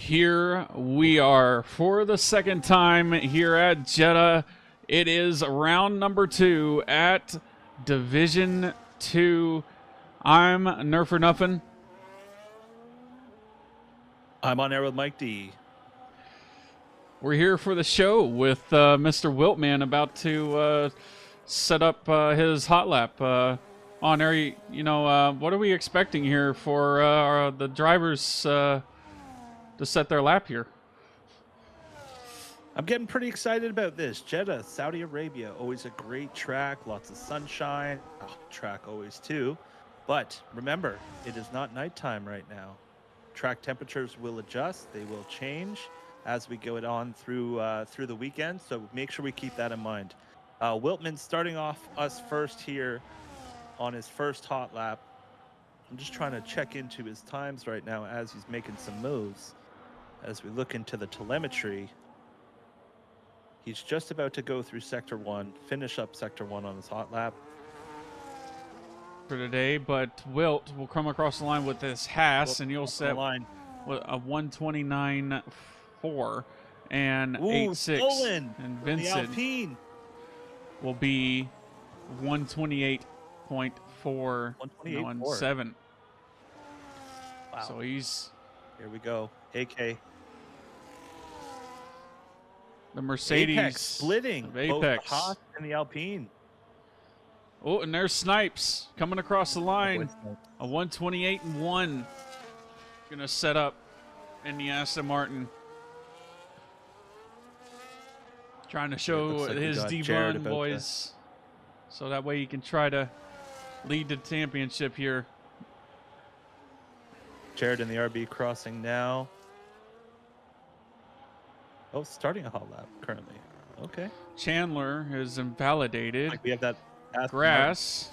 here we are for the second time here at Jeddah. It is round number 2 at Division 2. I'm Nerfer Nuffin. I'm on air with Mike D. We're here for the show with Mr. Wiltman about to set up his hot lap on air. What are we expecting here for the drivers to set their lap here? I'm getting pretty excited about this. Jeddah, Saudi Arabia, always a great track, lots of sunshine, a hot track always too. But remember, it is not nighttime right now. Track temperatures will adjust, they will change as we go on through the weekend, so make sure we keep that in mind. Wiltman starting off us first here on his first hot lap. I'm just trying to check into his times right now as he's making some moves. As we look into the telemetry, he's just about to go through Sector 1, finish up Sector 1 on his hot lap for today, but Wilt will come across the line with this Haas, and you'll set line with a 129.4 and 8.6, and Vincent will be 128.417. Wow. So he's here we go. AK. The Mercedes Apex splitting Apex. Both the Haas and the Alpine. Oh, and there's Snipes coming across the line. A 128.1. Gonna set up in the Aston Martin. Trying to show his D-Bun boys. So that way he can try to lead the championship here. Jared in the RB crossing now. Oh, starting a hot lap currently. Okay. Chandler is invalidated. We have that Grass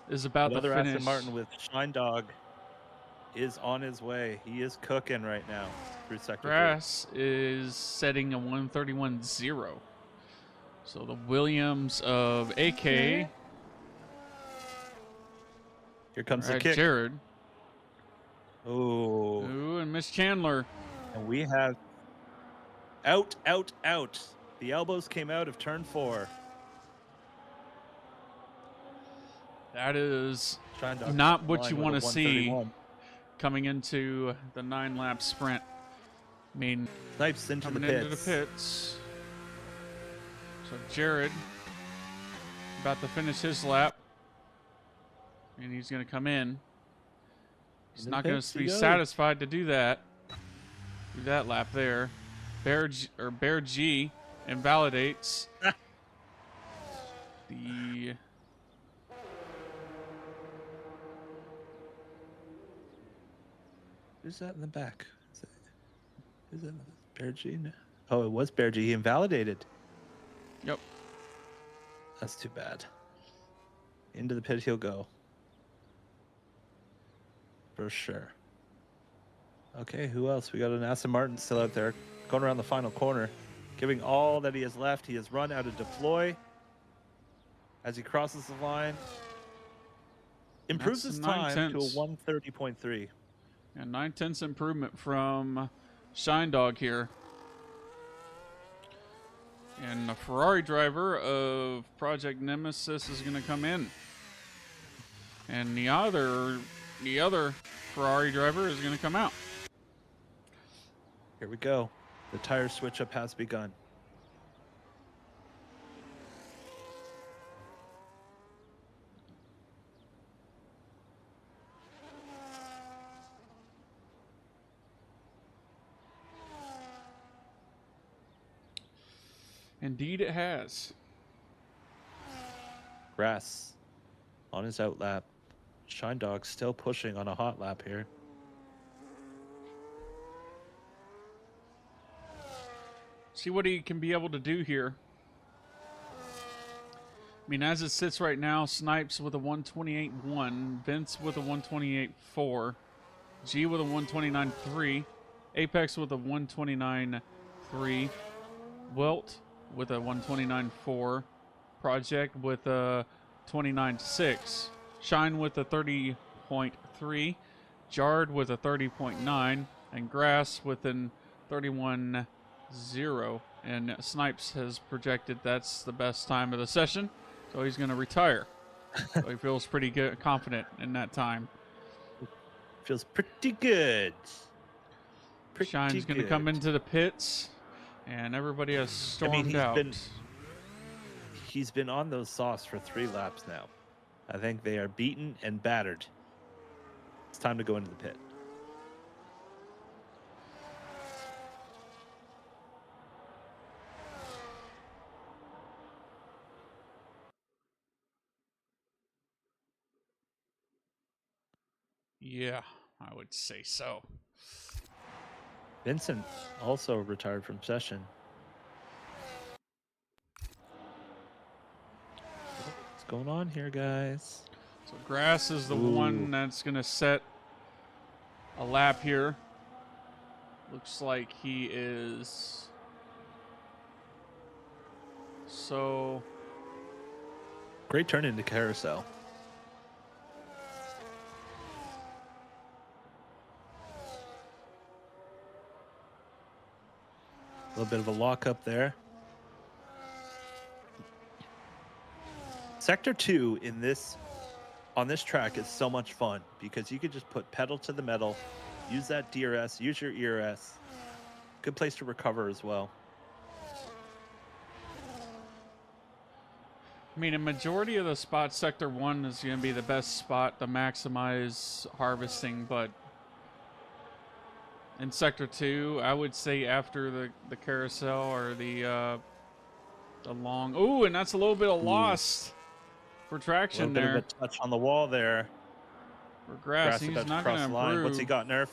is about to finish. Aston Martin with Shine Dog is on his way. He is cooking right now through Sector 3. Grass is setting a 131.0. So the Williams of AK. Here comes the kick. Jared. Oh. Ooh, and Miss Chandler. And we have out. The elbows came out of turn 4. That is not what you want to see coming into the 9-lap sprint. I mean, Snipes into the pits. So Jared about to finish his lap, and he's going to come in. He's not going to be satisfied to do that. Do that lap there. Bear G invalidates the. Who's that in the back? Is that Bear G? Oh, it was Bear G. He invalidated. Yep. That's too bad. Into the pit he'll go. For sure. Okay, who else? We got an Aston Martin still out there. Going around the final corner. Giving all that he has left. He has run out of deploy. As he crosses the line. Improves his time to a 130.3. And 9/10 improvement from Shine Dog here. And the Ferrari driver of Project Nemesis is going to come in. And the other Ferrari driver is going to come out. Here we go. The tire switch up has begun. Indeed it has. Grass on his out lap. Shine Dog still pushing on a hot lap here. See what he can be able to do here. I mean, as it sits right now, Snipes with a 128.1, Vince with a 128.4, G with a 129.3, Apex with a 129.3, Wilt with a 129.4, Project with a 29.6, Shine with a 30.3, Jarred with a 30.9, and Grass with an 1:31.0, and Snipes has projected that's the best time of the session, so he's going to retire. So he feels pretty good, confident in that time. Feels pretty good. Shine's going to come into the pits, and everybody has stormed out. He's been on those softs for 3 laps now. I think they are beaten and battered. It's time to go into the pit. Yeah, I would say so. Vincent also retired from session. What's going on here, guys? So Grass is the one that's going to set a lap here. Looks like he is. So. Great turn into carousel. A little bit of a lockup there. Sector 2 on this track is so much fun because you could just put pedal to the metal, use that DRS, use your ERS. Good place to recover as well. I mean, a majority of the spots, Sector 1 is going to be the best spot to maximize harvesting, but in Sector 2, I would say after the carousel or the long... Ooh, and that's a little bit of loss for traction there. A little bit of a touch on the wall there. For Grass, he's not going to improve. What's he got, Nerf?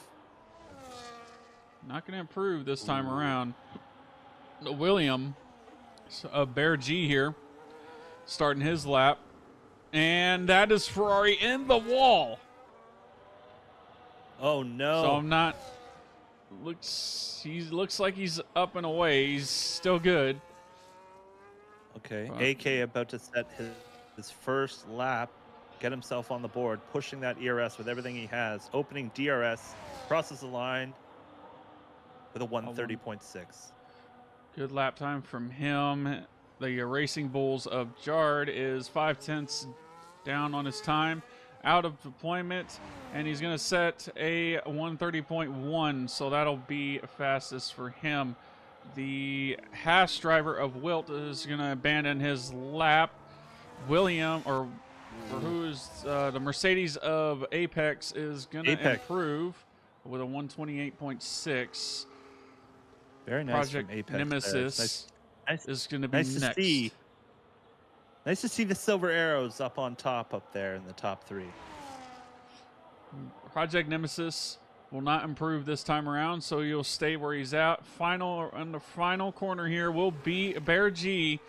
Not going to improve this time around. William, Bear G here, starting his lap. And that is Ferrari in the wall. Oh, no. So I'm not... He looks like he's up and away. He's still good. Okay. AK about to set his first lap, get himself on the board, pushing that ERS with everything he has, opening DRS, crosses the line with a 1:30.6. Good lap time from him. The Racing Bulls of Jard is 5/10 down on his time, out of deployment, and he's going to set a 1:30.1, so that'll be fastest for him. The Haas driver of Wilt is going to abandon his lap. William, or who's the Mercedes of Apex, is going to improve with a 1:28.6. Very nice. Project from Apex Nemesis is going to be nice next. Nice to see the silver arrows up on top up there in the top 3. Project Nemesis will not improve this time around, so you'll stay where he's at. On the final corner here will be Bear G.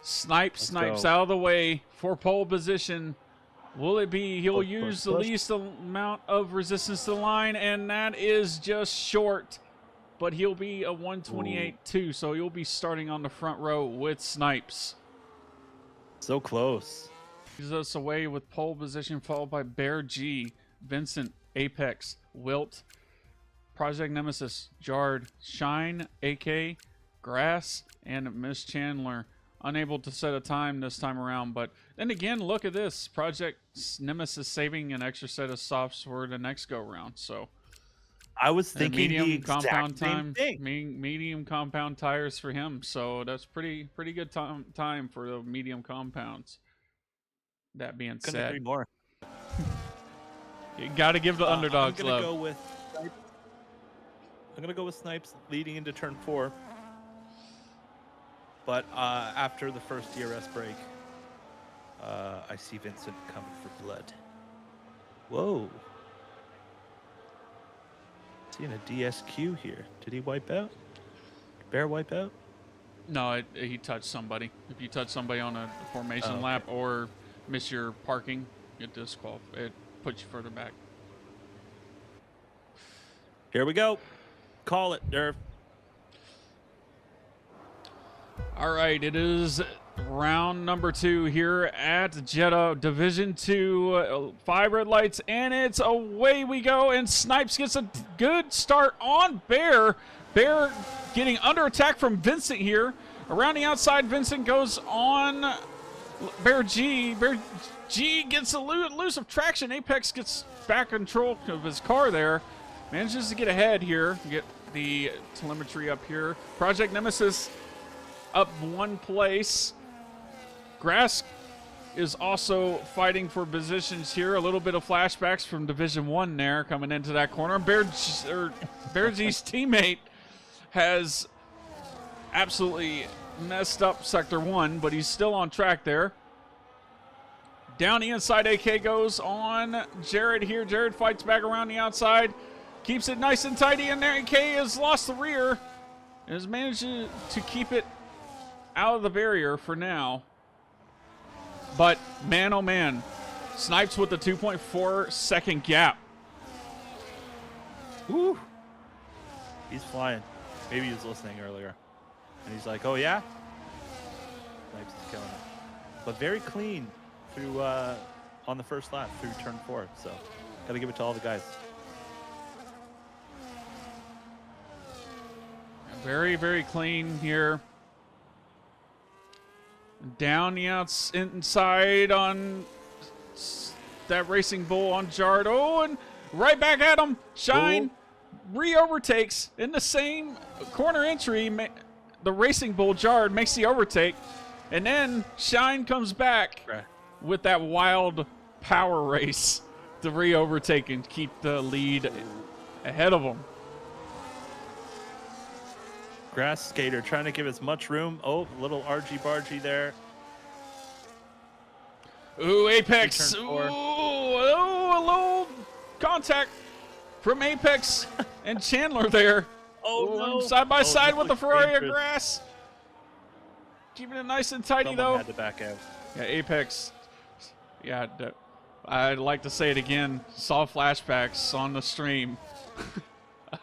Snipes out of the way for pole position. Will it be? He'll use the least amount of resistance to the line, and that is just short. But he'll be a 1:28.2, so he'll be starting on the front row with Snipes. So close. Leaves us away with pole position, followed by Bear G, Vincent, Apex, Wilt, Project Nemesis, Jard, Shine, AK, Grass, and Miss Chandler. Unable to set a time this time around, but then again, look at this. Project Nemesis saving an extra set of softs for the next go-round, so... I was thinking the exact compound same time, thing. Medium compound tires for him, so that's pretty good time for the medium compounds. That being Couldn't said, agree more. you got to give the underdogs love. I'm gonna go with Snipes leading into turn 4, but after the first DRS break, I see Vincent coming for blood. Whoa. Seeing a DSQ here. Did he wipe out? Bear wipe out? No, he touched somebody. If you touch somebody on a formation lap or miss your parking, it puts you further back. Here we go. Call it, Nerf. All right, it is round number 2 here at Jeddah Division 2. 5 red lights, and it's away we go. And Snipes gets a good start on Bear. Bear getting under attack from Vincent here. Around the outside, Vincent goes on Bear G. Bear G gets a elusive traction. Apex gets back control of his car there. Manages to get ahead here. Get the telemetry up here. Project Nemesis up 1 place. Grass is also fighting for positions here. A little bit of flashbacks from Division 1 there coming into that corner. Bear G's teammate has absolutely messed up Sector 1, but he's still on track there. Down the inside, AK goes on Jared here. Jared fights back around the outside. Keeps it nice and tidy in there. AK has lost the rear and has managed to keep it out of the barrier for now. But, man, oh man, Snipes with the 2.4 second gap. Woo. He's flying. Maybe he was listening earlier. And he's like, oh, yeah? Snipes is killing it. But very clean through on the first lap through turn 4. So, got to give it to all the guys. Very, very clean here. Down the inside on that Racing Bull on Jard. Oh, and right back at him. Shine re-overtakes in the same corner entry. The Racing Bull Jard makes the overtake. And then Shine comes back with that wild power race to re-overtake and keep the lead ahead of him. Grass Skater trying to give as much room. Oh, little argy-bargy there. Ooh, Apex. Ooh, a little contact from Apex and Chandler there. Oh, no. Side by side with the Ferrari of dangerous. Grass. Keeping it nice and tidy, Someone though. had to back out. Yeah, Apex. Yeah, I'd like to say it again. Saw flashbacks on the stream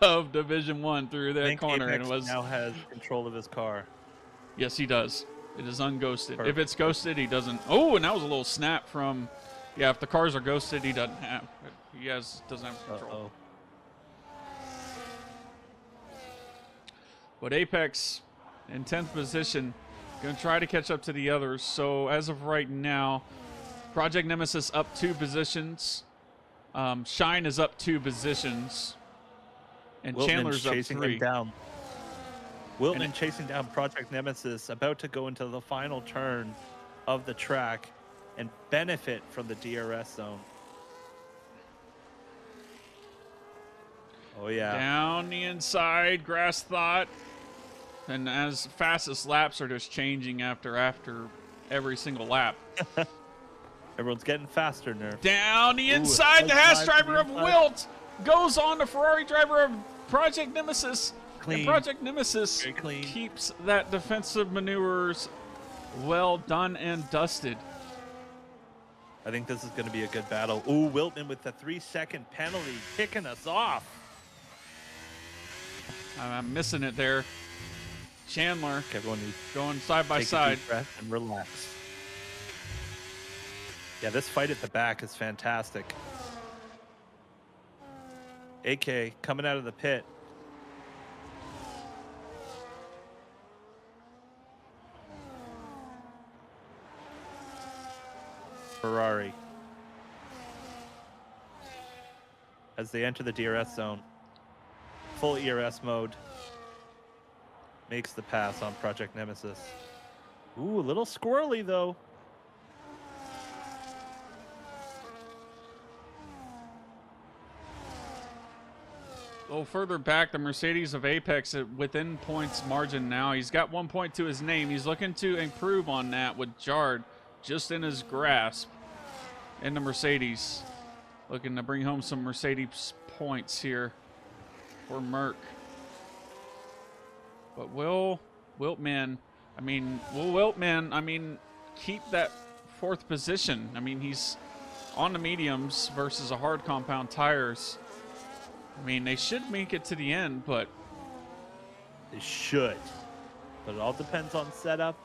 of Division 1 through that corner. Apex and it was now has control of his car. Yes, he does. It is unghosted. Perfect. If it's ghosted, he doesn't. Oh, and that was a little snap from. Yeah, if the cars are ghosted, he doesn't have. He doesn't have control. But Apex in 10th position, going to try to catch up to the others. So as of right now, Project Nemesis up 2 positions. Shine is up 2 positions. And Wiltman's Chandler's up chasing 3. him down. Wiltman chasing down Project Nemesis, about to go into the final turn of the track and benefit from the DRS zone. Oh, yeah. Down the inside, Grass thought. And as fastest laps are just changing after every single lap. Everyone's getting faster, Nerf. Down the inside, the Haas driver of Wilt goes on the Ferrari driver of Project Nemesis. Clean. And Project Nemesis Very clean. keeps that defensive maneuvers well done and dusted. I think this is going to be a good battle. Ooh, Wiltman with the 3-second penalty, kicking us off. I'm missing it there. Chandler Everyone needs going side by to take a side. deep breath and relax. Yeah, this fight at the back is fantastic. AK coming out of the pit. Ferrari. As they enter the DRS zone. Full ERS mode. Makes the pass on Project Nemesis. Ooh, a little squirrely though. A little further back, the Mercedes of Apex within points margin now. He's got 1 point to his name. He's looking to improve on that with Jard just in his grasp. And the Mercedes looking to bring home some Mercedes points here for Merc. But will Wiltman keep that 4th position? I mean, he's on the mediums versus a hard compound tires. I mean, they should make it to the end, but They should. But it all depends on setup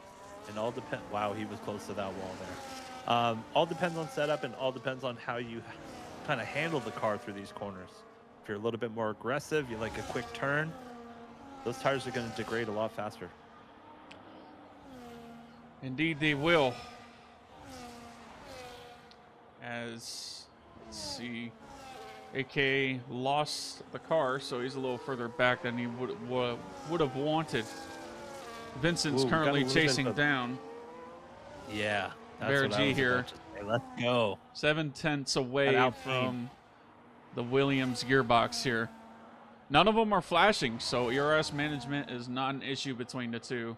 and all depend. Wow, he was close to that wall there. All depends on setup and all depends on how you kind of handle the car through these corners. If you're a little bit more aggressive, you like a quick turn, Those tires are going to degrade a lot faster. Indeed, they will. As, let's see, AK lost the car, so he's a little further back than he would have wanted. Vincent's Ooh, we got a currently little bit chasing of- down. Yeah. Bear what I G was here. about to say. Let's go. 7/10 away Alpine. from the Williams gearbox here. None of them are flashing, so ERS management is not an issue between the two.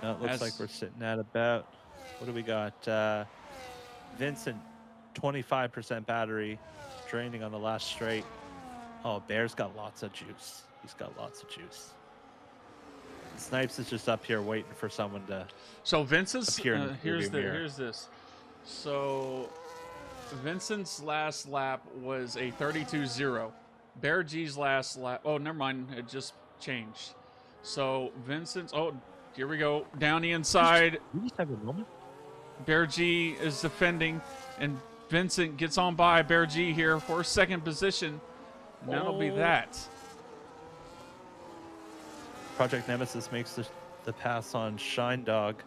It looks like we're sitting at about, what do we got? Vincent, 25% battery, draining on the last straight. Oh, Bear's got lots of juice. He's got lots of juice. Snipes is just up here waiting for someone to. So Vincent's appear in the here's rearview mirror. here's this. So Vincent's last lap was a 32.0. Bear G's last lap. Oh, never mind. It just changed. So Vincent's. Oh, here we go. Down the inside. You just have a moment. Bear G is defending, and Vincent gets on by Bear G here for second position. And that'll be that. Project Nemesis makes the pass on Shine Dog.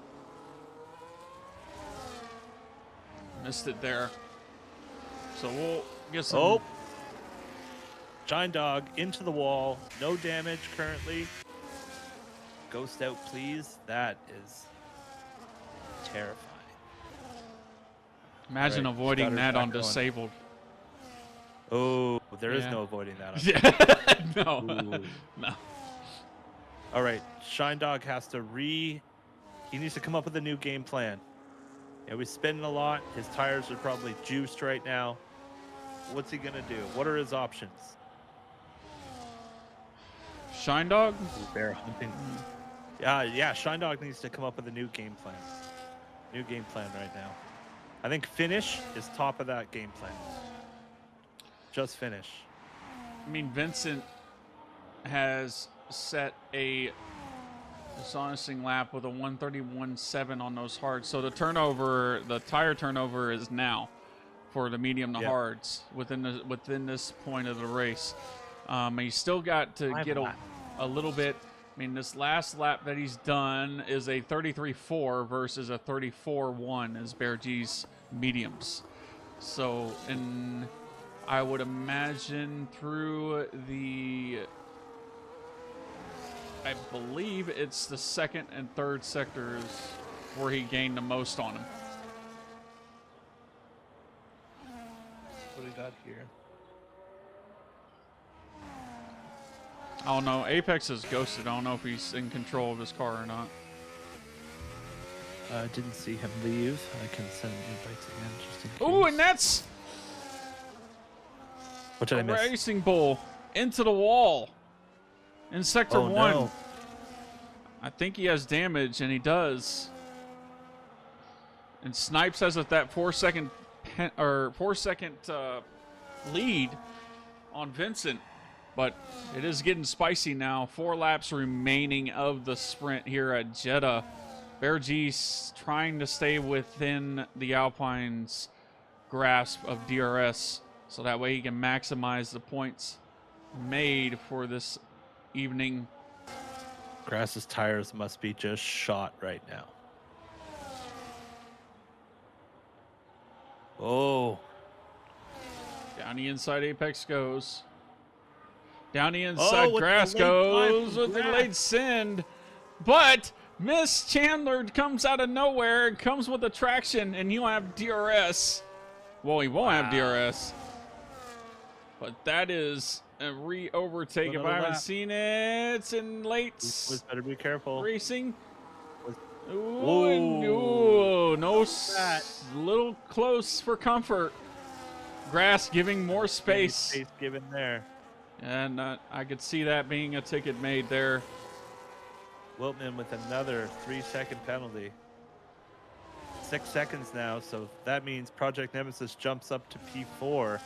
Missed it there. So we'll get some. Oh! Shine Dog into the wall. No damage currently. Ghost out, please. That is terrifying. Imagine Right, avoiding Scudder's that on back going. disabled. Oh, there is Yeah. no avoiding that. Yeah. No. Ooh. No. All right, Shine Dog has to He needs to come up with a new game plan. Yeah, he's spinning a lot. His tires are probably juiced right now. What's he gonna do? What are his options? Shine Dog? Ooh, Bear hunting. Yeah, Shine Dog needs to come up with a new game plan. New game plan right now. I think finish is top of that game plan. Just finish. I mean, Vincent has set a astonishing lap with a 131.7 on those hards. So the tire turnover is now for the medium to Yep. hards within this point of the race. He's still got to get a little bit. I mean, this last lap that he's done is a 33.4 versus a 34.1 as Bear G's mediums. So, and I would imagine through I believe it's the second and third sectors where he gained the most on him. What do we got here? I don't know. Apex is ghosted. I don't know if he's in control of his car or not. I didn't see him leave. I can send invites again just in case. Ooh, and that's What did I a miss? racing bull into the wall in sector Oh, 1. no. I think he has damage, and he does. And Snipes has that 4 second lead on Vincent, but it is getting spicy now. 4 laps remaining of the sprint here at Jeddah. Bear G's trying to stay within the Alpine's grasp of DRS, so that way he can maximize the points made for this evening. Grass's tires must be just shot right now. Oh, Down the inside, Apex goes. Down the inside, with the Grass late dive goes from with the Grass. late send. But Miss Chandler comes out of nowhere and comes with a traction, and he'll have DRS. Well, he won't have DRS. But that is a re-overtake. If Another I haven't lap. seen it, it's in late Boys better be careful. racing. Ooh, Whoa. ooh, no, That. little close for comfort. Grass giving more space. Space given there. And I could see that being a ticket made there. Wiltman with another 3-second penalty. 6 seconds now, so that means Project Nemesis jumps up to P4.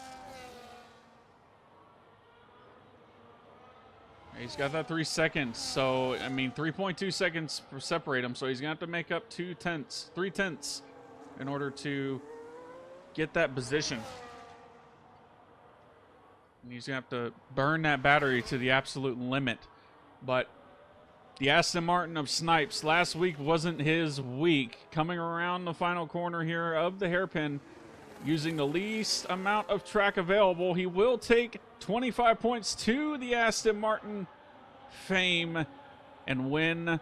He's got that 3 seconds, so I mean 3.2 seconds separate him, so he's gonna have to make up 3 tenths in order to get that position. And he's going to have to burn that battery to the absolute limit. But the Aston Martin of Snipes, last week wasn't his week. Coming around the final corner here of the hairpin, using the least amount of track available, he will take 25 points to the Aston Martin fame and win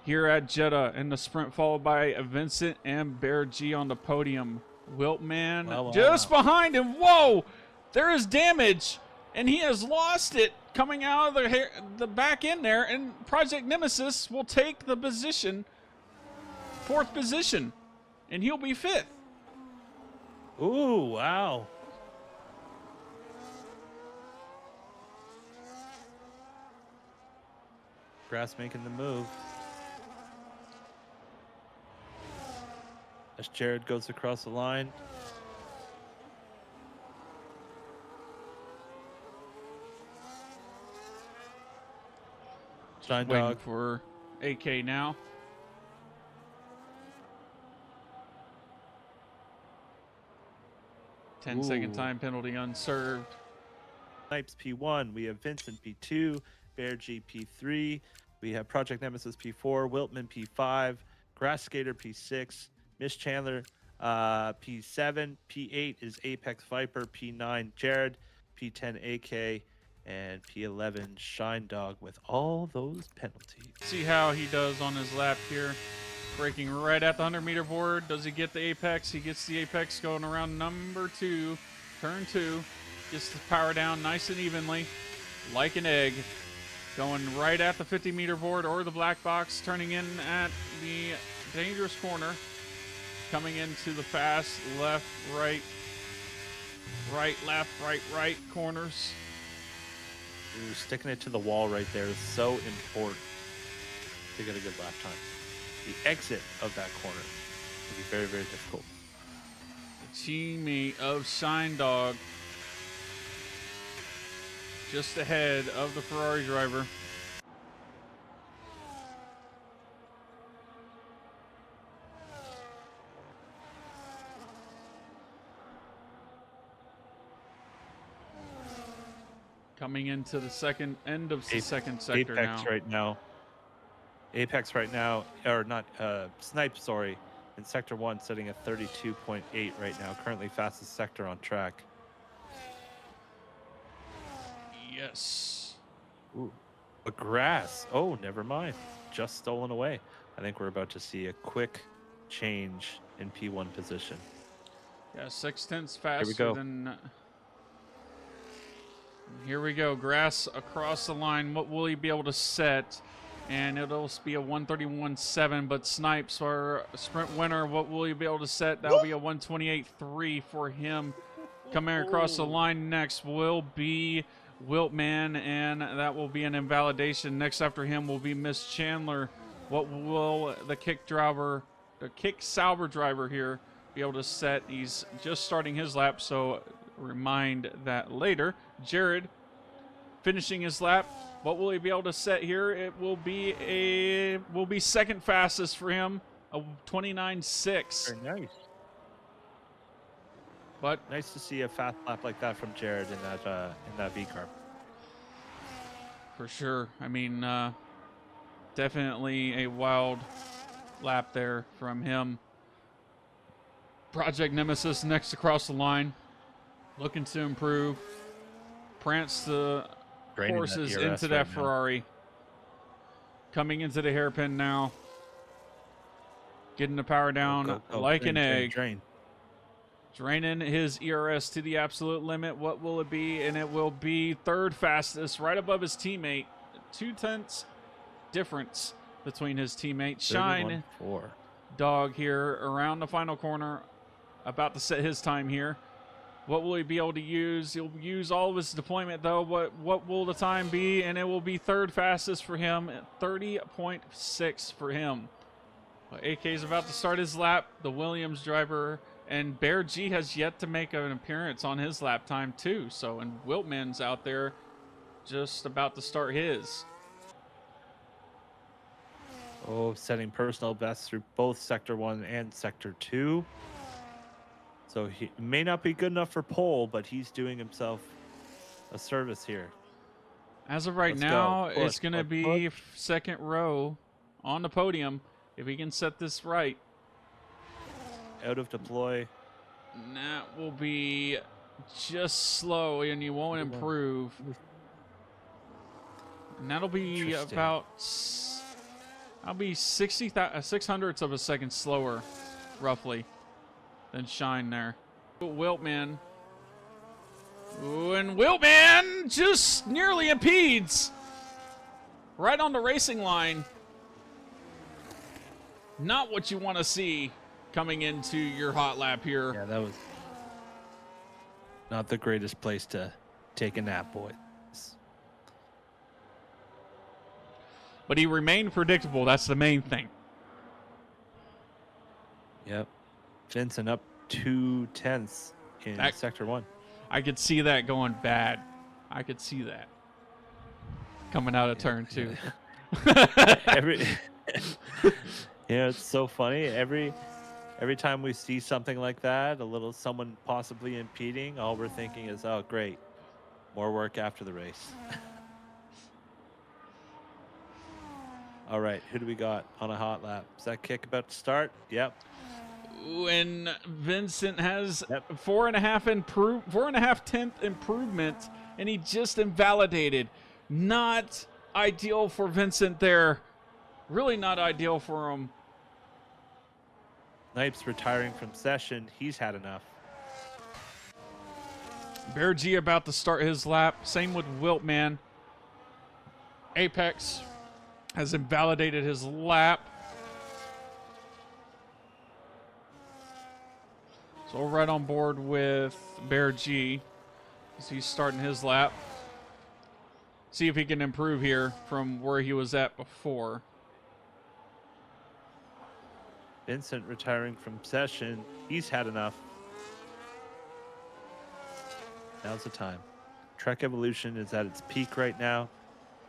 here at Jeddah in the sprint, followed by Vincent and Bear G on the podium. Wiltman just behind him. Whoa! There is damage, and he has lost it coming out of the back end there, and Project Nemesis will take the position, 4th position, and he'll be 5th. Ooh, wow. Grass making the move. As Jared goes across the line. Shine Waiting Dog for AK now. Ooh. 10-second time penalty unserved. Snipes P1. We have Vincent P2. Bear G P3. We have Project Nemesis P4. Wiltman P5. Grass Skater P6. Miss Chandler P7. P8 is Apex Viper. P9 Jared. P10 AK. And P11 Shine Dog with all those penalties. See how he does on his lap here. Braking right at the 100-meter board. Does he get the apex? He gets the apex going around number 2. Turn 2. Gets the power down nice and evenly. Like an egg. Going right at the 50-meter board or the black box. Turning in at the dangerous corner. Coming into the fast left, right, left, right corners. Ooh, sticking it to the wall right there is so important to get a good lap time. The exit of that corner will be very, very difficult. The teammate of Shine Dog just ahead of the Ferrari driver. Coming into the second end of the second sector Apex now. Apex right now, or not, Snipe, sorry, in Sector 1 sitting at 32.8 right now. Currently fastest sector on track. Yes. Ooh. But grass. Oh, never mind. Just stolen away. I think we're about to see a quick change in P1 position. Yeah, 6/10 faster than... Here we go. Grass across the line. What will he be able to set? And it'll be a 131.7, but Snipes, our sprint winner, what will he be able to set? That'll be a 128.3 for him. Coming across the line next will be Wiltman, and that will be an invalidation. Next after him will be Miss Chandler. What will the kick Sauber driver here be able to set? He's just starting his lap, so remind that later. Jared finishing his lap. What will he be able to set here? It will be second fastest for him, a 29.6. Very nice. But nice to see a fast lap like that from Jared in that V car. For sure. I mean, definitely a wild lap there from him. Project Nemesis next across the line, looking to improve. Prance the horses into that Ferrari. Coming into the hairpin now. Getting the power down like an egg. Draining his ERS to the absolute limit. What will it be? And it will be third fastest, right above his teammate. 2/10 difference between his teammate. Shine Dog here around the final corner. About to set his time here. What will he be able to use? He'll use all of his deployment, though. What will the time be? And it will be third fastest for him at 30.6 for him. AK is about to start his lap. The Williams driver and Bear G has yet to make an appearance on his lap time, too. So, and Wiltman's out there just about to start his. Oh, setting personal bests through both Sector 1 and Sector 2. So he may not be good enough for pole, but he's doing himself a service here. As of right Let's go. now, Push, it's going to push, be push. second row on the podium if he can set this right. Out of deploy. And that will be just slow, and you won't improve. And that'll be Interesting. about... I'll be 600ths of a second slower, roughly, than Shine there. Wiltman. Ooh, and Wiltman just nearly impedes. Right on the racing line. Not what you want to see coming into your hot lap here. Yeah, that was not the greatest place to take a nap, boys. But he remained predictable. That's the main thing. Yep. Vincent up 2/10 in sector 1. I could see that going bad. I could see that coming out of turn 2. It's so funny. Every time we see something like that, a little someone possibly impeding, all we're thinking is, oh, great. More work after the race. All right, who do we got on a hot lap? Is that kick about to start? Yep. When Vincent has 4.5 tenth improvement, and he just invalidated. Not ideal for Vincent there. Really not ideal for him. Snipes retiring from session. He's had enough. Bear G about to start his lap. Same with Wiltman. Apex has invalidated his lap. So we're right on board with Bear G as he's starting his lap. See if he can improve here from where he was at before. Vincent retiring from session. He's had enough. Now's the time. Track evolution is at its peak right now.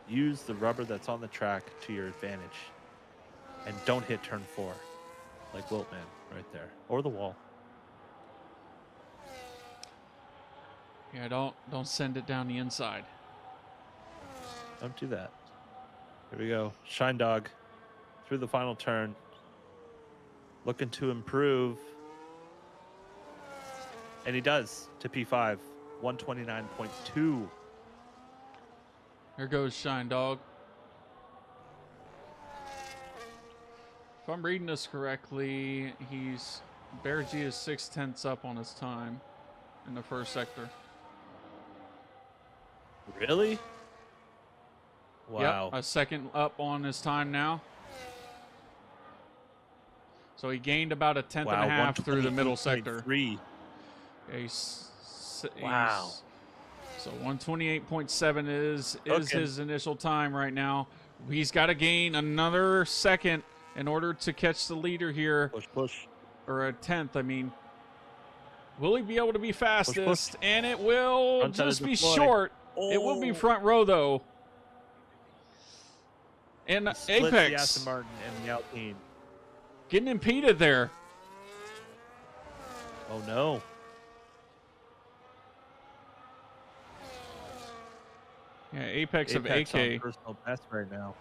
Use the rubber that's on the track to your advantage. And don't hit turn 4 like Wiltman right there. Or the wall. Yeah, don't send it down the inside. Don't do that. Here we go. Shine Dog through the final turn. Looking to improve. And he does to P5. 129.2. Here goes Shine Dog. If I'm reading this correctly, Bear G is 6/10 up on his time in the first sector. Really? Wow. Yep, a second up on his time now. So he gained about a tenth and a half through the middle sector. Yeah, wow. So 128.7 is his initial time right now. He's got to gain another second in order to catch the leader here. Push. Or a tenth, I mean. Will he be able to be fastest? Push. And it will just be short. Oh. It will be front row, though. And Apex. The Aston Martin and the Alpine. Getting impeded there. Oh, no. Yeah, Apex of AK. AK. On personal best right now.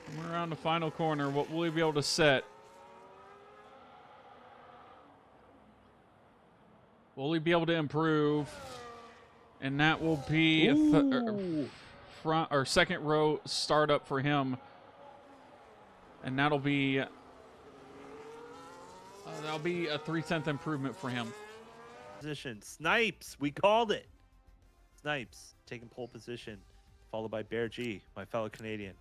Coming around the final corner, what will he be able to set? Will he be able to improve? And that will be a front or second row startup for him. And that'll be a 3/10 improvement for him. Position. Snipes. We called it. Snipes taking pole position, followed by Bear G, my fellow Canadian.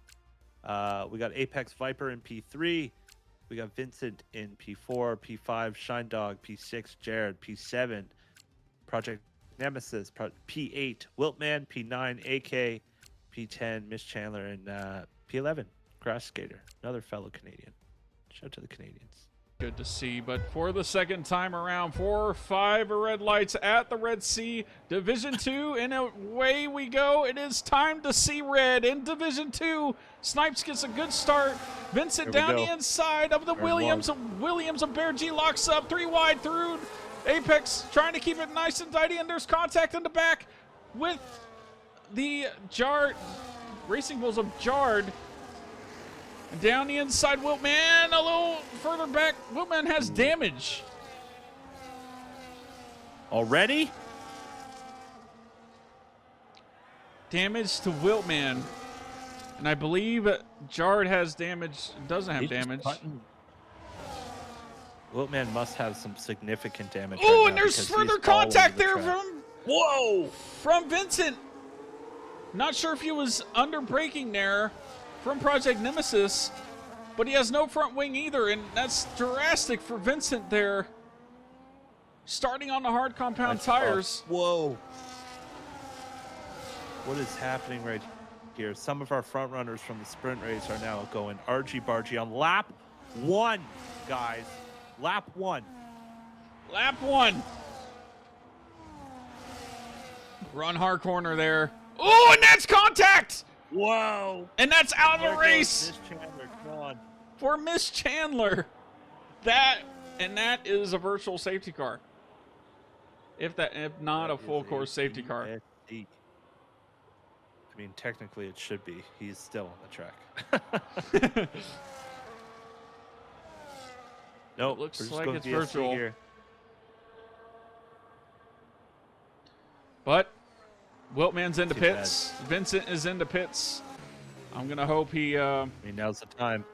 We got Apex Viper in P3. We got Vincent in P4, P5, Shine Dog, P6, Jared, P7, Project Nemesis, P8, Wiltman, P9, AK, P10, Miss Chandler, and P11, Grass Skater, another fellow Canadian. Shout out to the Canadians. Good to see. But for the second time around, 4 or 5 red lights at the Red Sea. Division 2, and away we go. It is time to see red in Division 2. Snipes gets a good start. Vincent down the inside of the Williams. Williams and Bear G locks up 3 wide through. Apex trying to keep it nice and tidy, and there's contact in the back with the Racing Bulls of Jard. Down the inside, Wiltman a little further back. Wiltman has damage. Already? Damage to Wiltman. And I believe Jard has damage, doesn't have damage. Wiltman must have some significant damage. Oh, right and now there's further contact there from Vincent. Not sure if he was under braking there from Project Nemesis, but he has no front wing either, and that's drastic for Vincent there. Starting on the hard compound tires. Whoa. What is happening right here? Some of our front runners from the sprint race are now going argy-bargy on lap 1, guys. Lap 1. Lap 1. Run hard corner there. Oh, and that's contact! Whoa! And that's out of the race Miss Chandler, come on. for Miss Chandler. That is a virtual safety car. If not a full course safety car. I mean, technically it should be. He's still on the track. Nope, looks like it's virtual. Here. But Wiltman's into Too pits. Vincent is into pits. I'm going to hope he I mean, now's the time.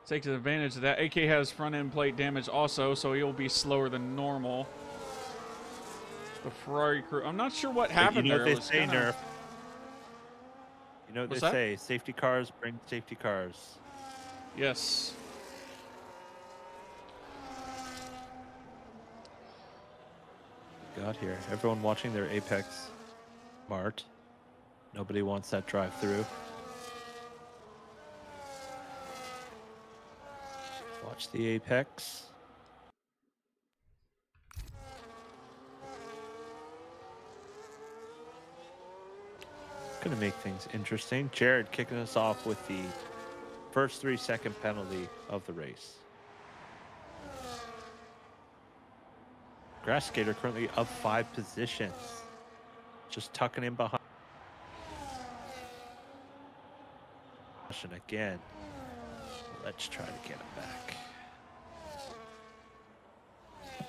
takes advantage of that. AK has front end plate damage also, so he'll be slower than normal. The Ferrari crew. I'm not sure what happened there. They say nerf. You know what What's they that? say? Safety cars bring safety cars. Yes. Got here. Everyone watching their Apex Mart. Nobody wants that drive-through. Watch the Apex. Gonna make things interesting. Jared kicking us off with the first 3-second penalty of the race. Grass Skater currently up 5 positions. Just tucking in behind. And again, let's try to get him back.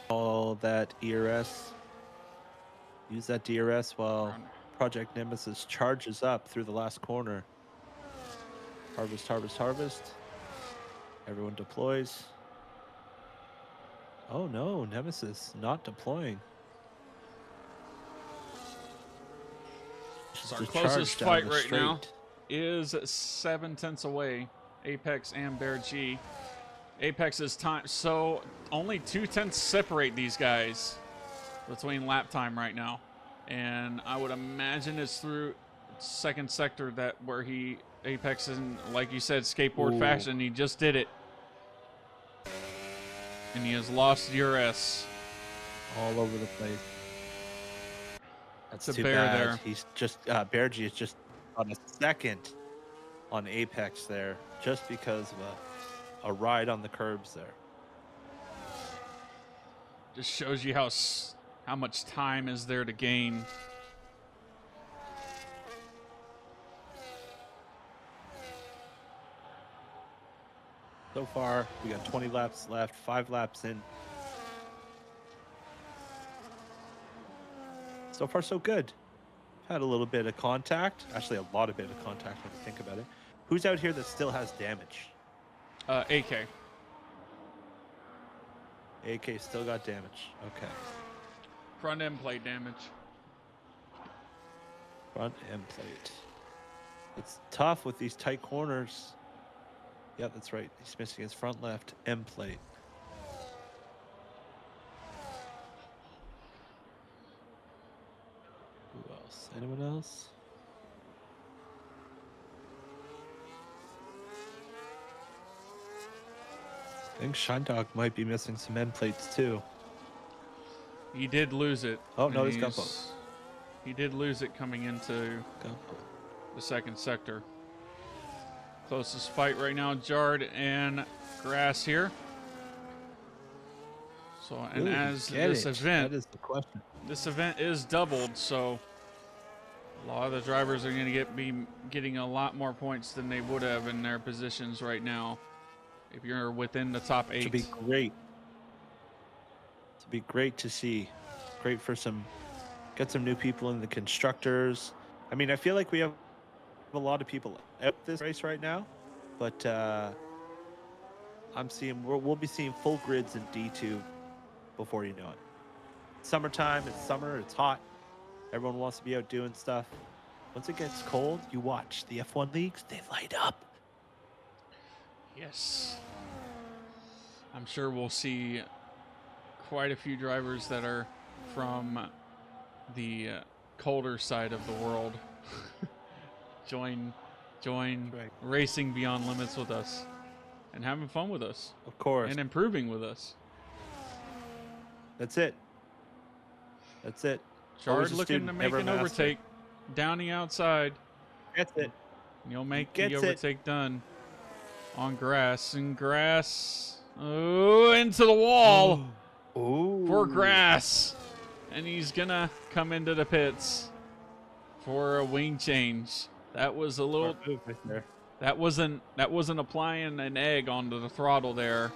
All that ERS. Use that DRS while Project Nemesis charges up through the last corner. Harvest, harvest, harvest. Everyone deploys. Oh no, Nemesis not deploying. Our closest fight right now is 7 tenths away. Apex and Bear G. Apex's time, so only 2 tenths separate these guys between lap time right now. And I would imagine it's through second sector where Apex in, like you said, skateboard fashion. He just did it. And he has lost DRS. All over the place. That's a too bear bad. there. He's just Bear G is just on a second on Apex there, just because of a ride on the curbs there. Just shows you how much time is there to gain. So far, we got 20 laps left, 5 laps in. So far, so good. Had a little bit of contact. Actually, a lot of bit of contact when you think about it. Who's out here that still has damage? AK. AK still got damage. Okay. Front end plate damage. Front end plate. It's tough with these tight corners. Yeah, that's right. He's missing his front left end plate. Who else? Anyone else? I think Shine Dog might be missing some end plates too. He did lose it. Oh, no, and he's got both. He did lose it coming into the second sector. Closest fight right now, Jard and Grass here. So, and Will he as get this it? event, That is the question. this event is doubled, so a lot of the drivers are going to be getting a lot more points than they would have in their positions right now if you're within the top 8. To be great. To be great to see. Great for get some new people in the constructors. I mean, I feel like we have a lot of people out this race right now, but we'll be seeing full grids in D2 before you know it. Summertime, it's summer, it's hot. Everyone wants to be out doing stuff. Once it gets cold, you watch the F1 leagues, they light up. Yes. I'm sure we'll see quite a few drivers that are from the colder side of the world join Right. racing beyond limits with us and having fun with us. Of course. And improving with us. That's it. That's it. Jard looking to make an overtake down the outside. That's it. You'll make the overtake done on Grass. And Grass, into the wall for Grass. And he's going to come into the pits for a wing change. That was a little... That wasn't applying an egg onto the throttle there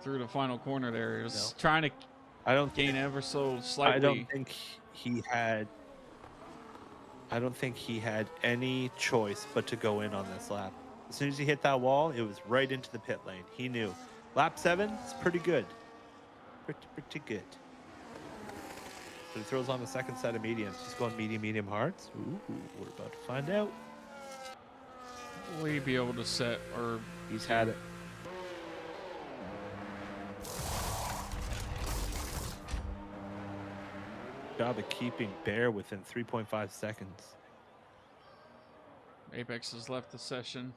through the final corner there. It was trying to gain ever so slightly. I don't think he had any choice but to go in on this lap. As soon as he hit that wall, it was right into the pit lane. He knew. Lap 7 is pretty good. Pretty good. But he throws on the second set of mediums. He's going medium, hards. Ooh, we're about to find out. Will he be able to set or... He's had it. Job of keeping Bear within 3.5 seconds. Apex has left the session.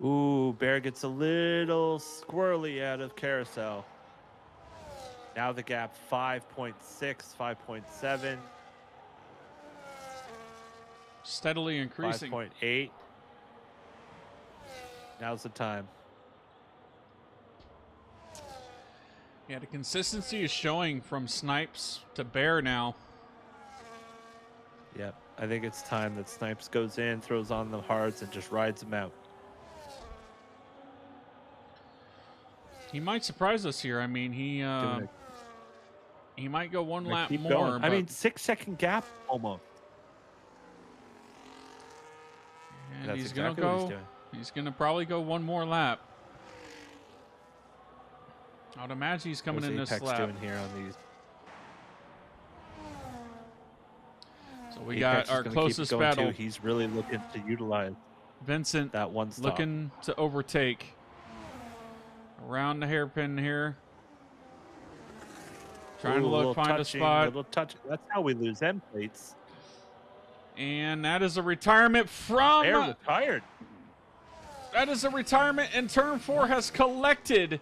Ooh, Bear gets a little squirrely out of Carousel. Now the gap 5.6, 5.7. Steadily increasing. 5.8. Now's the time. Yeah, the consistency is showing from Snipes to Bear now. Yep, I think it's time that Snipes goes in, throws on the hards, and just rides them out. He might surprise us here. I mean, he might go one lap more. Going. I mean, 6-second gap almost. And that's he's exactly gonna what go. he's doing. He's gonna probably go one more lap. I'd imagine he's coming in this lap. Doing here on these? So we got our closest battle. Too. He's really looking to utilize Vincent that one stop. Looking to overtake around the hairpin here. Trying to find a spot. Little touch. That's how we lose end plates. And that is a retirement from... They're retired. That is a retirement, and turn 4 has collected.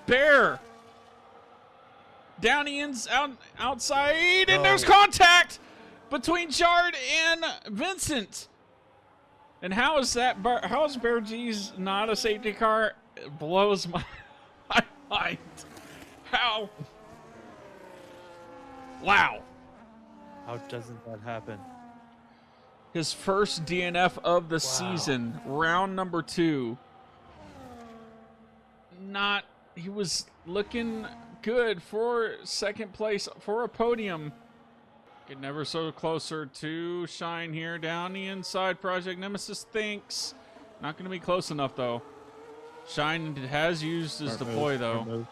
Bear. Down the outside, and there's contact between Jard and Vincent. And how is that? How is Bear G's not a safety car? It blows my mind. How? Wow. How doesn't that happen? His first DNF of the season, round number 2. He was looking good for second place, for a podium. Getting ever so closer to Shine here down the inside. Project Nemesis thinks. Not going to be close enough, though. Shine has used his deploy, though.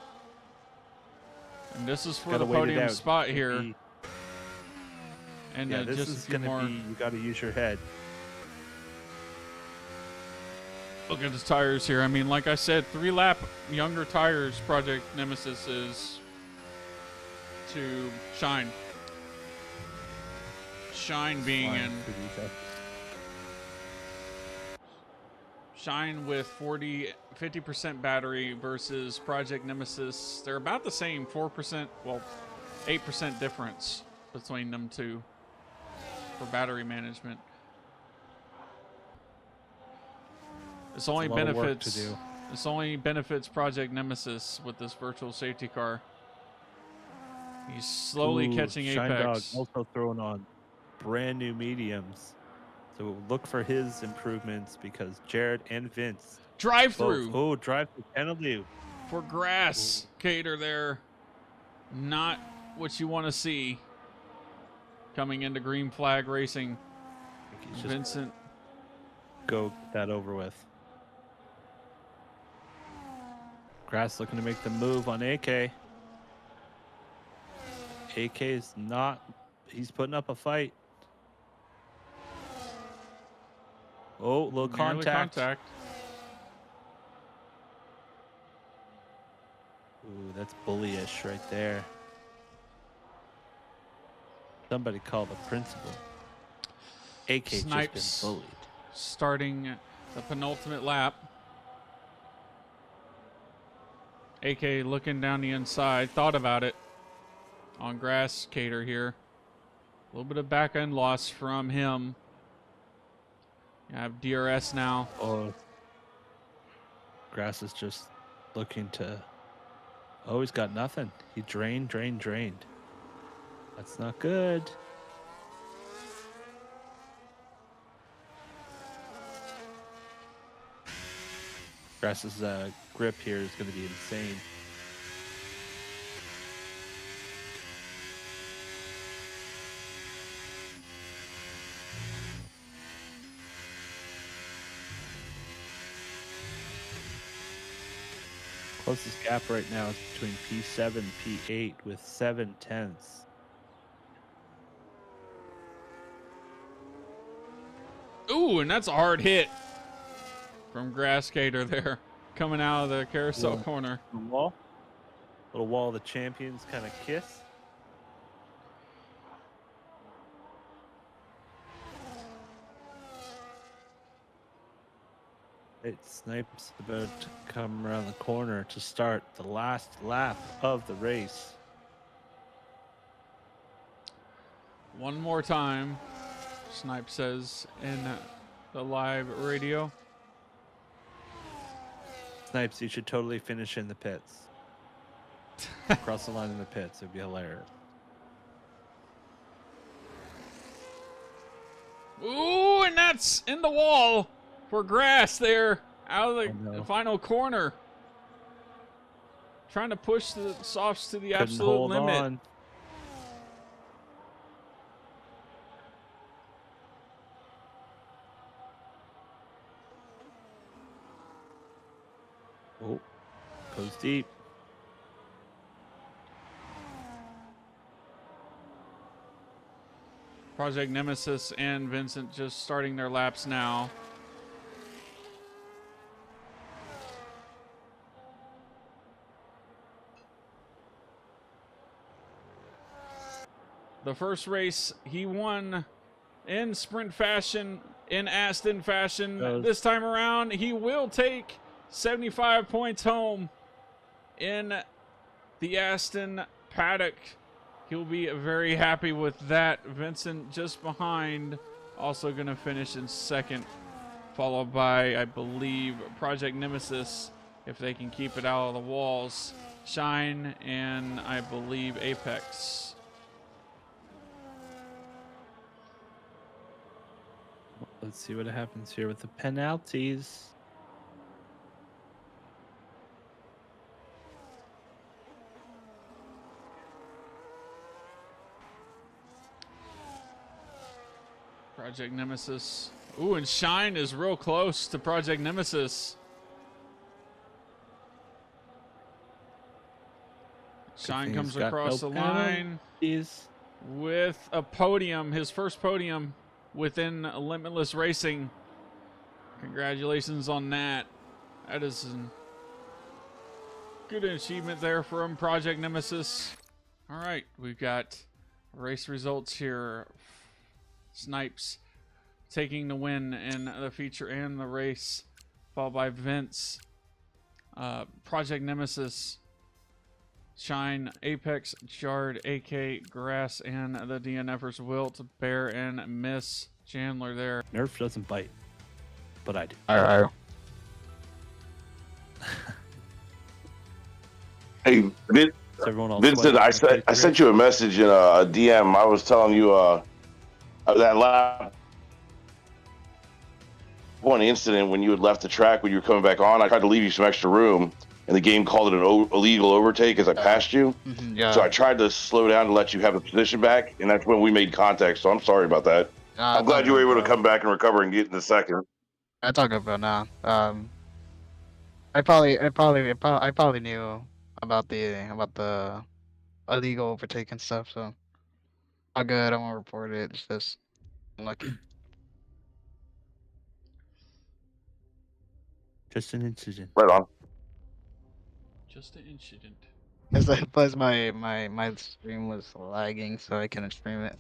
And this is for the podium spot here. And yeah, this just is going to be, you got to use your head. Look at his tires here. I mean, like I said, 3-lap younger tires Project Nemesis is to Shine. Shine being in Shine with 50% battery versus Project Nemesis. They're about the same, 4%, well, 8% difference between them two for battery management. This only benefits Project Nemesis with this virtual safety car. He's slowly catching Shine Apex. Dog also throwing on brand new mediums. So look for his improvements because Jared and Vince Drive both. through. Oh, drive through penalty. For Grass Cater there. Not what you want to see coming into Green Flag Racing. Vincent. Go get that over with. Grass looking to make the move on AK. AK is not. He's putting up a fight. Oh, little contact. Ooh, that's bullyish right there. Somebody call the principal. AK Snipes just been bullied. Starting the penultimate lap. AK looking down the inside. Thought about it on Grass Cater here. A little bit of back end loss from him. You have DRS now. Oh, Grass is just looking to. Oh, he's got nothing. He drained. That's not good. Grass's grip here is going to be insane. Closest gap right now is between P7 and P8 with 7/10. Ooh, and that's a hard hit from Grass Cater there, coming out of the carousel corner. Little wall of the champions kind of kiss. Snipes about to come around the corner to start the last lap of the race. One more time, Snipe says in the live radio. Snipes, you should totally finish in the pits. Cross the line in the pits. It'd be hilarious. Ooh, and that's in the wall for Grass there out of the final corner. Trying to push the softs to the absolute limit. On. Oh, goes deep. Project Nemesis and Vincent just starting their laps now. The first race he won in sprint fashion, in Aston fashion. This time around, he will take 75 points home in the Aston paddock. He'll be very happy with that. Vincent just behind, also going to finish in second, followed by, I believe, Project Nemesis, if they can keep it out of the walls. Shine, and I believe Apex. Let's see what happens here with the penalties. Project Nemesis. Ooh, and Shine is real close to Project Nemesis. Shine comes across the line with a podium, his first podium within Limitless Racing. Congratulations on that. That is a good achievement there from Project Nemesis. All right, we've got race results here. Snipes taking the win in the feature and the race. followed by Vince, Project Nemesis, Shine, Apex, Jard, AK, Grass, and the DNFers Wilt, Bear, and Miss Chandler there. Nerf doesn't bite, but I do. All right. Hey, Is everyone else Vincent, sweating? I sent you a message in a DM. I was telling you that last one incident when you had left the track when you were coming back on. I tried to leave you some extra room, and the game called it an illegal overtake as I passed you. Yeah. So I tried to slow down to let you have the position back, and that's when we made contact. So I'm sorry about that. I'm glad you were able to come back and recover and get in the second. I talk about now. I probably knew about the illegal overtake and stuff. So all good. I won't report it. It's just unlucky. Just an incident. Right on. Just an incident. Plus my stream was lagging, so I couldn't stream it.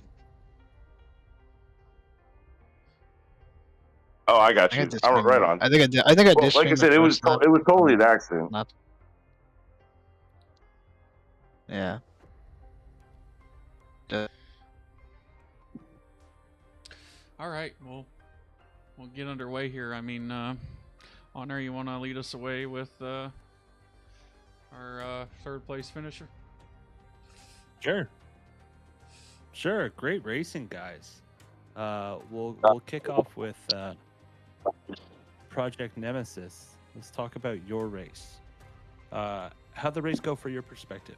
Oh, I got I you. got to I'm stream right it. on. I think I did. Well, Did like I stream said, the it was first lap. totally an accident. Not. Yeah. All right, well, we'll get underway here. I mean, Honor, you want to lead us away with our third place finisher? Sure. Great racing, guys. We'll kick off with Project Nemesis. Let's talk about your race. How'd the race go for your perspective?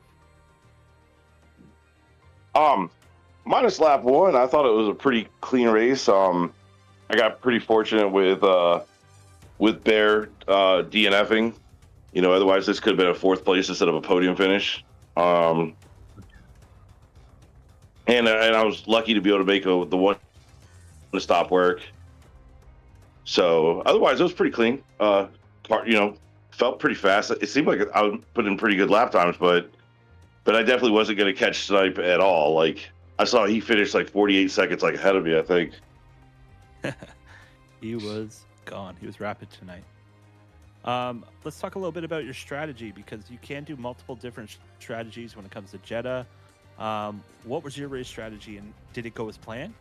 Minus lap one, I thought it was a pretty clean race. I got pretty fortunate with Bear DNFing. You know, otherwise this could have been a fourth place instead of a podium finish. And I was lucky to be able to make the one stop work. So otherwise it was pretty clean. Felt pretty fast. It seemed like I was putting in pretty good lap times, but I definitely wasn't going to catch Snipe at all. Like I saw he finished like 48 seconds ahead of me, I think. He was gone. He was rapid tonight. Let's talk a little bit about your strategy, because you can do multiple different strategies when it comes to Jeddah. What was your race strategy, and did it go as planned?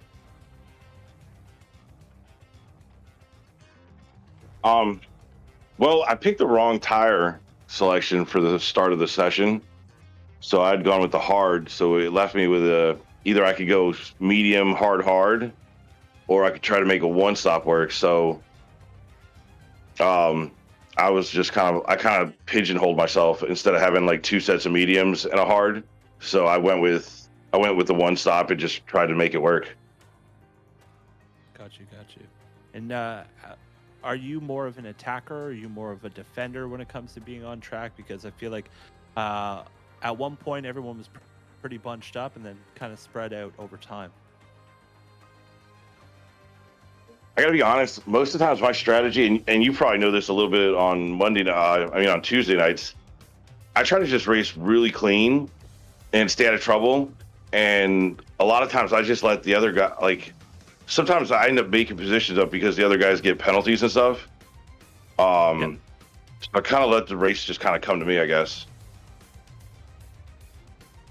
Well, I picked the wrong tire selection for the start of the session. So I'd gone with the hard. So it left me with either I could go medium, hard, or I could try to make a one stop work. So I was just kind of pigeonholed myself instead of having like two sets of mediums and a hard. So I went with the one stop and just tried to make it work. Got you. And are you more of an attacker, or are you more of a defender when it comes to being on track? Because I feel like at one point everyone was pretty bunched up and then kind of spread out over time. I gotta be honest, most of the times my strategy, and you probably know this a little bit on on Tuesday nights, I try to just race really clean and stay out of trouble. And a lot of times I just let the other guy, like, sometimes I end up making positions up because the other guys get penalties and stuff. So I kind of let the race just kind of come to me, I guess.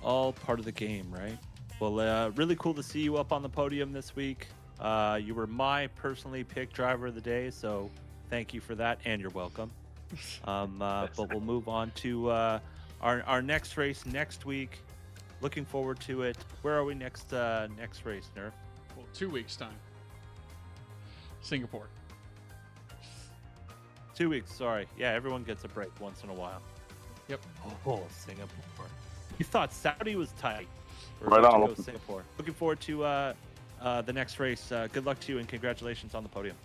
All part of the game, right? Well, really cool to see you up on the podium this week. You were my personally picked driver of the day, so thank you for that, and you're welcome. But we'll move on to our next race next week. Looking forward to it. Where are we next race, Nerf? Well, 2 weeks' time. Singapore. 2 weeks, sorry. Yeah, everyone gets a break once in a while. Yep. Oh, Singapore. You thought Saudi was tight. We're Right about on. to go Singapore. Looking forward to the next race. Good luck to you, and congratulations on the podium.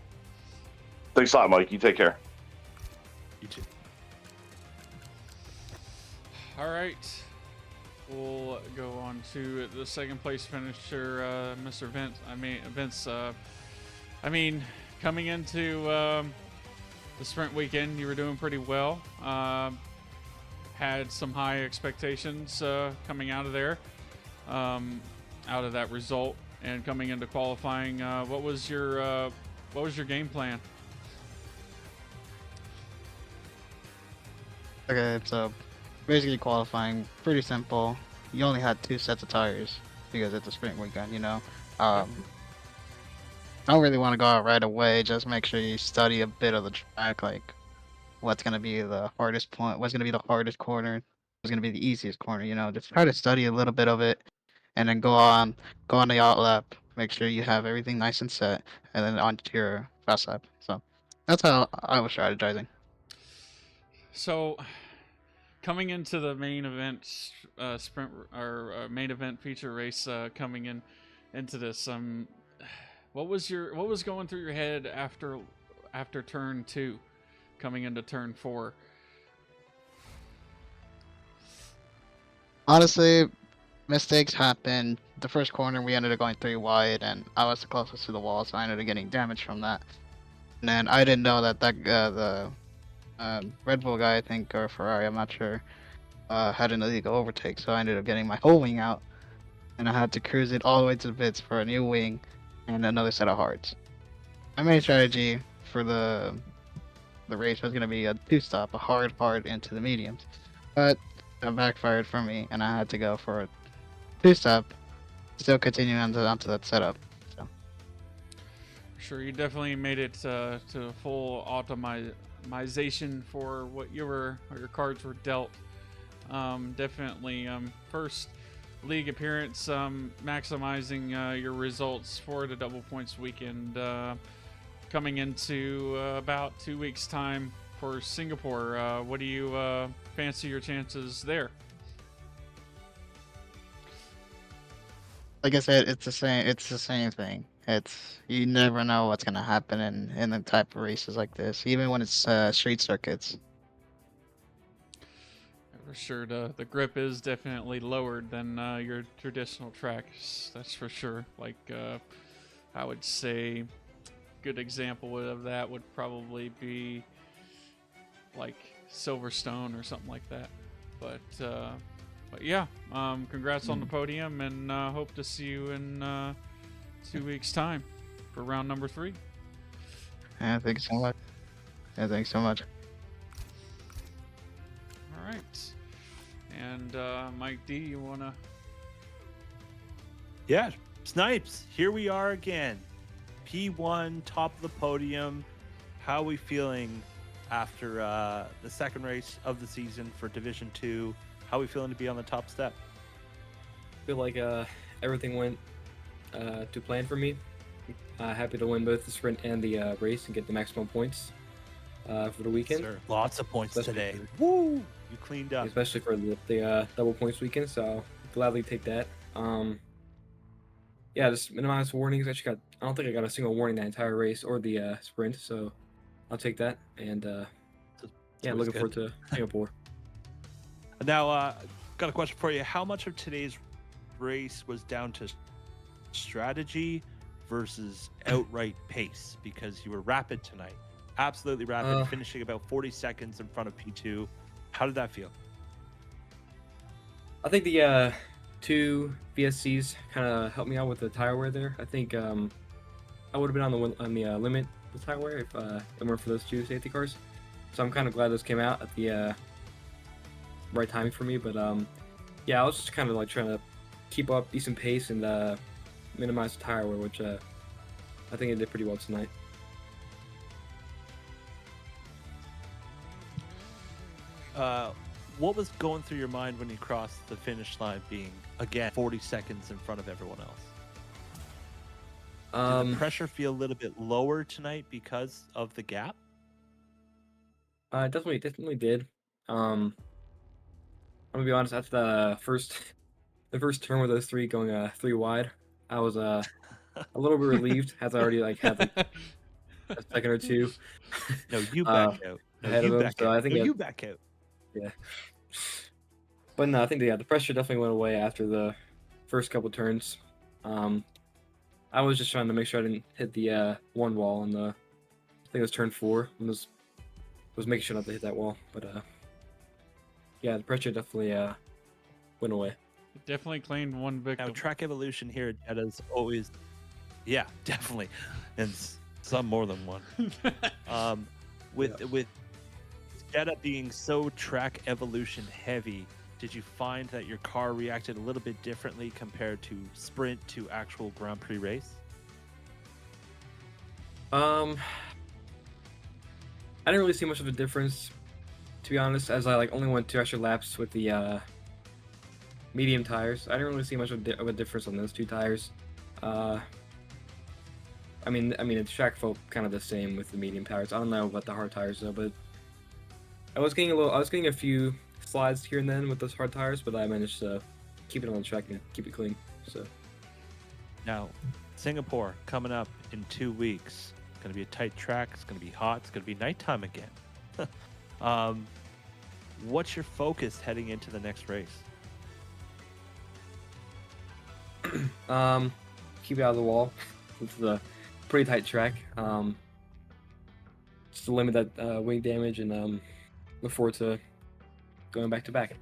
Thanks a lot, Mike. You take care. You too. All right. We'll go on to the second place finisher, Mr. Vince. Vince. Coming into the sprint weekend, you were doing pretty well. Had some high expectations coming out of there, out of that result, and coming into qualifying. What was your game plan? Okay, so basically qualifying pretty simple. You only had 2 sets of tires because it's a sprint weekend, you know. I don't really want to go out right away. Just make sure you study a bit of the track, like what's gonna be the hardest point, what's gonna be the hardest corner, what's gonna be the easiest corner. You know, just try to study a little bit of it, and then go on the out lap. Make sure you have everything nice and set, and then onto your fast lap. So that's how I was strategizing. So, coming into the main event sprint or main event feature race coming into this, what was going through your head after turn 2, coming into turn 4? Honestly, mistakes happen. The first corner we ended up going 3 wide, and I was the closest to the wall, so I ended up getting damage from that. And then I didn't know that the Red Bull guy, I think, or Ferrari, I'm not sure, had an illegal overtake, so I ended up getting my whole wing out, and I had to cruise it all the way to the pits for a new wing and another set of hards. My main strategy for the race was gonna be a 2-stop, a hard into the mediums, but that backfired for me, and I had to go for a 2-stop, still continuing onto that setup. So Sure, you definitely made it to full automation for what your cards were dealt. Definitely first league appearance, maximizing your results for the double points weekend. Coming into about 2 weeks' time for Singapore, what do you fancy your chances there? like I said, it's the same. It's the same thing. It's you never know what's gonna happen in the type of races like this, even when it's street circuits. For sure, the grip is definitely lowered than your traditional tracks. That's for sure. Like I would say, good example of that would probably be like Silverstone or something like that. But yeah, congrats on the podium, and hope to see you in 2 weeks' time for round number 3. Yeah, thanks so much. Yeah, thanks so much. All right, and Mike D, you wanna? Yeah, Snipes, here we are again. P1, top of the podium. How are we feeling after the second race of the season for Division 2? How are we feeling to be on the top step? Feel like everything went to plan for me. Happy to win both the sprint and the race and get the maximum points for the weekend. Sir, lots of points Especially today. Woo! You cleaned up. Especially for the double points weekend, so I'll gladly take that. Yeah, just minimize warnings. Actually, I don't think I got a single warning that entire race or the sprint, so I'll take that. And yeah, always looking forward to Singapore. Now, got a question for you. How much of today's race was down to strategy versus outright pace? Because you were rapid tonight. Absolutely rapid, finishing about 40 seconds in front of P2. How did that feel? I think the 2 VSCs kind of helped me out with the tire wear there. I think I would have been on the limit with tire wear if it weren't for those 2 safety cars. So I'm kind of glad those came out at the right timing for me. But yeah, I was just kind of like trying to keep up decent pace and minimize the tire wear, which I think I did pretty well tonight. What was going through your mind when you crossed the finish line, being again 40 seconds in front of everyone else? Did the pressure feel a little bit lower tonight because of the gap? Definitely did. I'm gonna be honest. After the first turn with those 3 going 3 wide, I was a little bit relieved, as I already like had like a second or 2 No, you back out. No, ahead of you him. back So out. I think No, that- you back out. yeah. But no, I think the pressure definitely went away after the first couple turns. I was just trying to make sure I didn't hit the one wall on I think it was turn 4. And was making sure not to hit that wall. But yeah, the pressure definitely went away. Definitely claimed one victim. Now, track evolution here at Jeddah is always, yeah, definitely, and some more than one. With Jeddah being so track evolution heavy, did you find that your car reacted a little bit differently compared to sprint to actual Grand Prix race? I didn't really see much of a difference, to be honest, as I only went 2 extra laps with the medium tires. I didn't really see much of a difference on those 2 tires. I mean, the track felt kind of the same with the medium tires. I don't know about the hard tires though, but I was getting a few slides here and then with those hard tires, but I managed to keep it on the track and keep it clean. So Now, Singapore coming up in 2 weeks. It's going to be a tight track. It's going to be hot. It's going to be nighttime again. What's your focus heading into the next race? keep it out of the wall. It's a pretty tight track. Just to limit that wing damage and look forward to going back to back.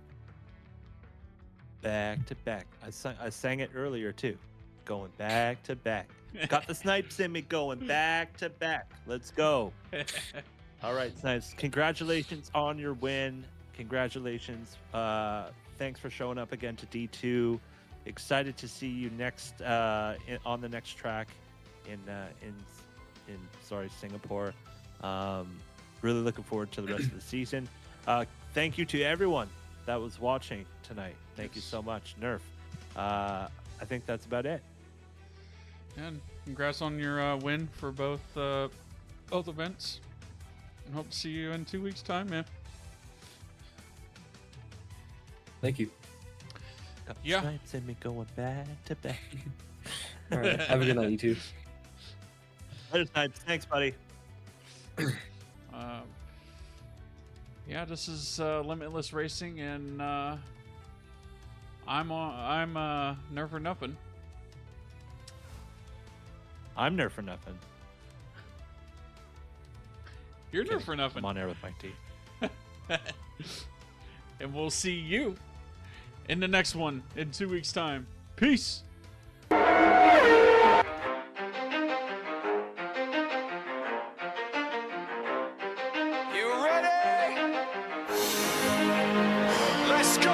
Back to back. I sang it earlier too. Going back to back. Got the Snipes in me going back to back. Let's go. All right, Snipes. Congratulations on your win. Congratulations. Thanks for showing up again to D2. Excited to see you next on the next track in Singapore. Really looking forward to the rest of the season. Thank you to everyone that was watching tonight. Thank you so much, Nerf. I think that's about it. And congrats on your win for both events. And hope to see you in 2 weeks' time, man. Thank you. Got the Yeah. Snipes in me going back to back. All right. Have a good night, you too. Later, Snipes. Thanks, buddy. Yeah, this is Limitless Racing, and I'm Nerf or Nothing. I'm Nerf for nothing. You're Kidding. Nerf or Nothing. I'm on air with my team. And we'll see you in the next one in 2 weeks' time. Peace. You ready? Let's go!